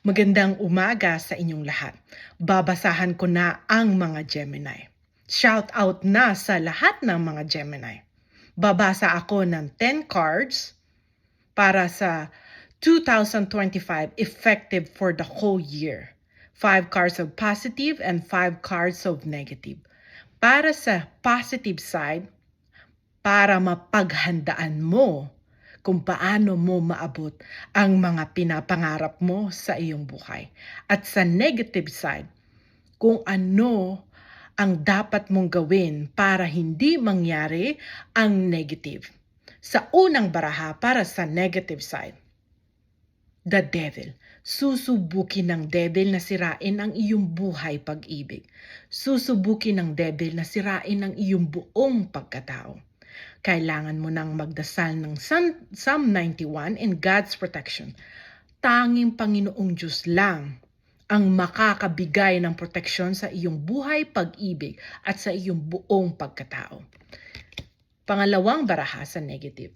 Magandang umaga sa inyong lahat. Babasahan ko na ang mga Gemini. Shout out na sa lahat ng mga Gemini. Babasa ako ng 10 cards para sa 2025 effective for the whole year. 5 cards of positive and 5 cards of negative. Para sa positive side, para mapaghandaan mo kung paano mo maabot ang mga pinapangarap mo sa iyong buhay. At sa negative side, kung ano ang dapat mong gawin para hindi mangyari ang negative. Sa unang baraha para sa negative side, the devil. Susubukin ng devil na sirain ang iyong buhay pag-ibig. Susubukin ng devil na sirain ang iyong buong pagkatao. Kailangan mo nang magdasal ng Psalm 91 in God's protection. Tanging Panginoong Diyos lang ang makakabigay ng proteksyon sa iyong buhay, pag-ibig at sa iyong buong pagkatao. Pangalawang baraha sa negative.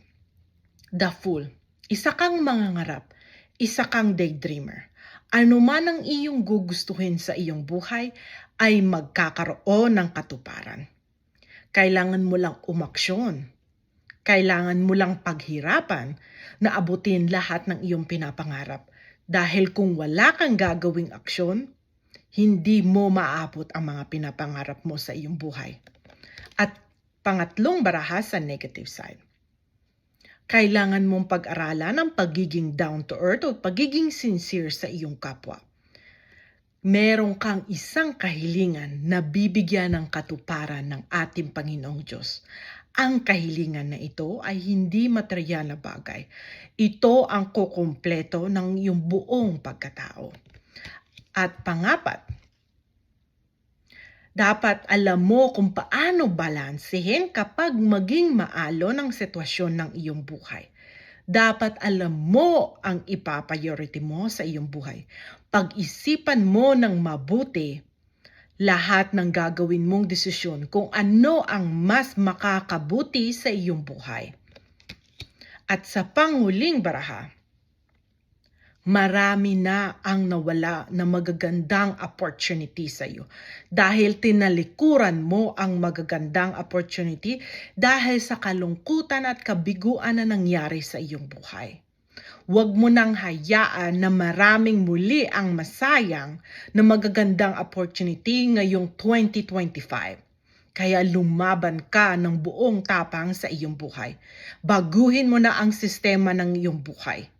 The Fool. Isa kang mangangarap, isa kang daydreamer. Ano man ang iyong gugustuhin sa iyong buhay ay magkakaroon ng katuparan. Kailangan mo lang umaksyon. Kailangan mo lang paghirapan na abutin lahat ng iyong pinapangarap. Dahil kung wala kang gagawing aksyon, hindi mo maaabot ang mga pinapangarap mo sa iyong buhay. At pangatlong baraha sa negative side. Kailangan mong pag-aralan ang pagiging down to earth o pagiging sincere sa iyong kapwa. Meron kang isang kahilingan na bibigyan ng katuparan ng ating Panginoong Diyos. Ang kahilingan na ito ay hindi materyal na bagay. Ito ang kukumpleto ng iyong buong pagkatao. At pangapat, dapat alam mo kung paano balansehin kapag maging maalon ang sitwasyon ng iyong buhay. Dapat alam mo ang ipapriority mo sa iyong buhay. Pag-isipan mo ng mabuti lahat ng gagawin mong desisyon kung ano ang mas makakabuti sa iyong buhay. At sa panghuling baraha, marami na ang nawala na magagandang opportunity sa iyo dahil tinalikuran mo ang magagandang opportunity dahil sa kalungkutan at kabiguan na nangyari sa iyong buhay. Huwag mo nang hayaan na maraming muli ang masayang na magagandang opportunity ngayong 2025. Kaya lumaban ka ng buong tapang sa iyong buhay. Baguhin mo na ang sistema ng iyong buhay.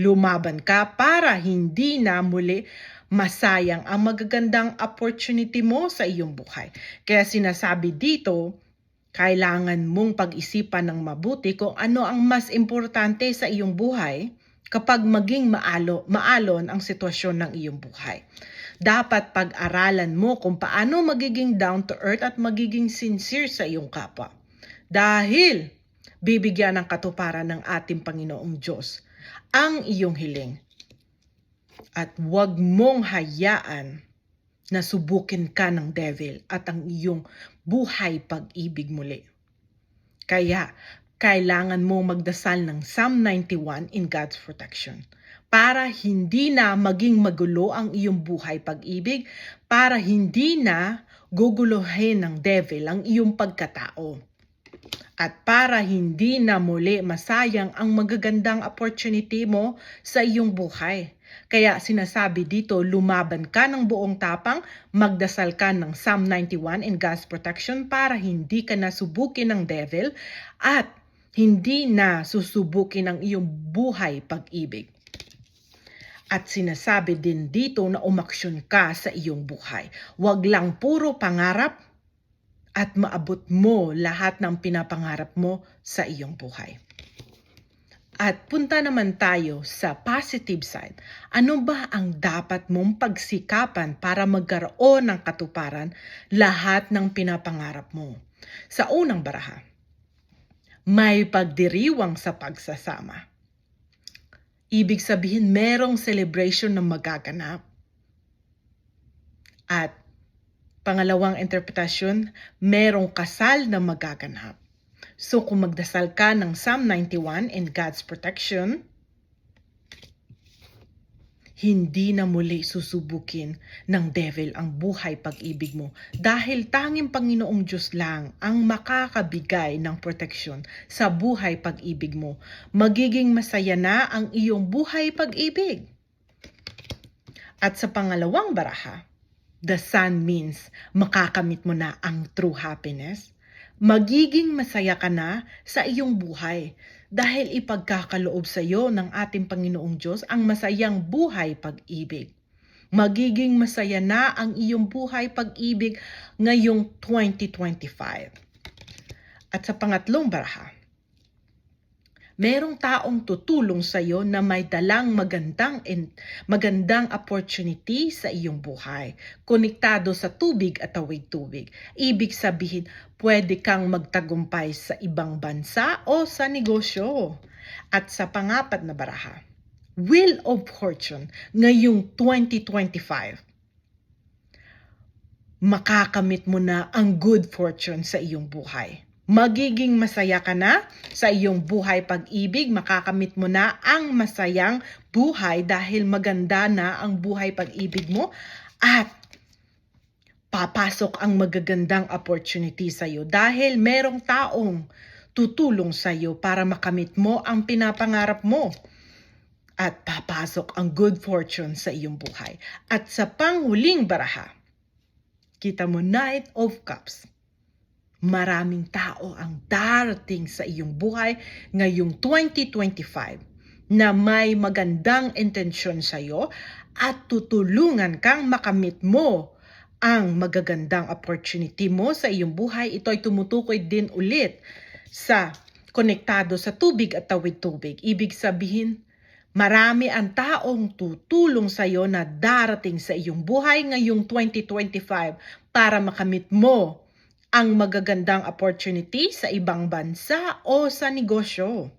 Lumaban ka para hindi na muli masayang ang magagandang opportunity mo sa iyong buhay. Kaya sinasabi dito, kailangan mong pag-isipan ng mabuti kung ano ang mas importante sa iyong buhay kapag maging maalon ang sitwasyon ng iyong buhay. Dapat pag-aralan mo kung paano magiging down to earth at magiging sincere sa iyong kapwa. Dahil bibigyan ng katuparan ng ating Panginoong Diyos ang iyong hiling. At huwag mong hayaan na subukin ka ng devil at ang iyong buhay pag-ibig muli. Kaya, kailangan mo magdasal ng Psalm 91 in God's protection para hindi na maging magulo ang iyong buhay pag-ibig, para hindi na guguluhin ng devil ang iyong pagkatao. At para hindi na muli masayang ang magagandang opportunity mo sa iyong buhay. Kaya sinasabi dito, lumaban ka ng buong tapang, magdasal ka ng Psalm 91 in God's protection para hindi ka nasubukin ng devil at hindi na susubukin ang iyong buhay pag-ibig. At sinasabi din dito na umaksyon ka sa iyong buhay. Huwag lang puro pangarap at maabot mo lahat ng pinapangarap mo sa iyong buhay. At punta naman tayo sa positive side. Ano ba ang dapat mong pagsikapan para magkaroon ng katuparan lahat ng pinapangarap mo? Sa unang baraha, may pagdiriwang sa pagsasama. Ibig sabihin merong celebration na magaganap. At pangalawang interpretasyon, merong kasal na magaganap. So kung magdasal ka ng Psalm 91 in God's protection, Hindi na muli susubukin ng devil ang buhay pag-ibig mo dahil tanging Panginoong Diyos lang ang makakabigay ng proteksyon sa buhay pag-ibig mo. Magiging masaya na ang iyong buhay pag-ibig. At sa pangalawang baraha, the sun means makakamit mo na ang true happiness. Magiging masaya ka na sa iyong buhay dahil ipagkakaloob sa iyo ng ating Panginoong Diyos ang masayang buhay pag-ibig. Magiging masaya na ang iyong buhay pag-ibig ngayong 2025. At sa pangatlong baraha, merong taong tutulong sa iyo na may dalang magandang opportunity sa iyong buhay. Konektado sa tubig at tawid tubig. Ibig sabihin, pwede kang magtagumpay sa ibang bansa o sa negosyo. At sa pangapat na baraha, Wheel of Fortune ngayong 2025. Makakamit mo na ang good fortune sa iyong buhay. Magiging masaya ka na sa iyong buhay pag-ibig, makakamit mo na ang masayang buhay dahil maganda na ang buhay pag-ibig mo at papasok ang magagandang opportunity sa iyo dahil merong taong tutulong sa iyo para makamit mo ang pinapangarap mo. At papasok ang good fortune sa iyong buhay. At sa panghuling baraha, kita mo Knight of Cups. Maraming tao ang darating sa iyong buhay ngayong 2025 na may magandang intensyon sa iyo at tutulungan kang makamit mo ang magagandang opportunity mo sa iyong buhay. Ito ay tumutukoy din ulit sa konektado sa tubig at tawid tubig. Ibig sabihin, marami ang taong tutulong sa iyo na darating sa iyong buhay ngayong 2025 para makamit mo ang magagandang opportunity sa ibang bansa o sa negosyo.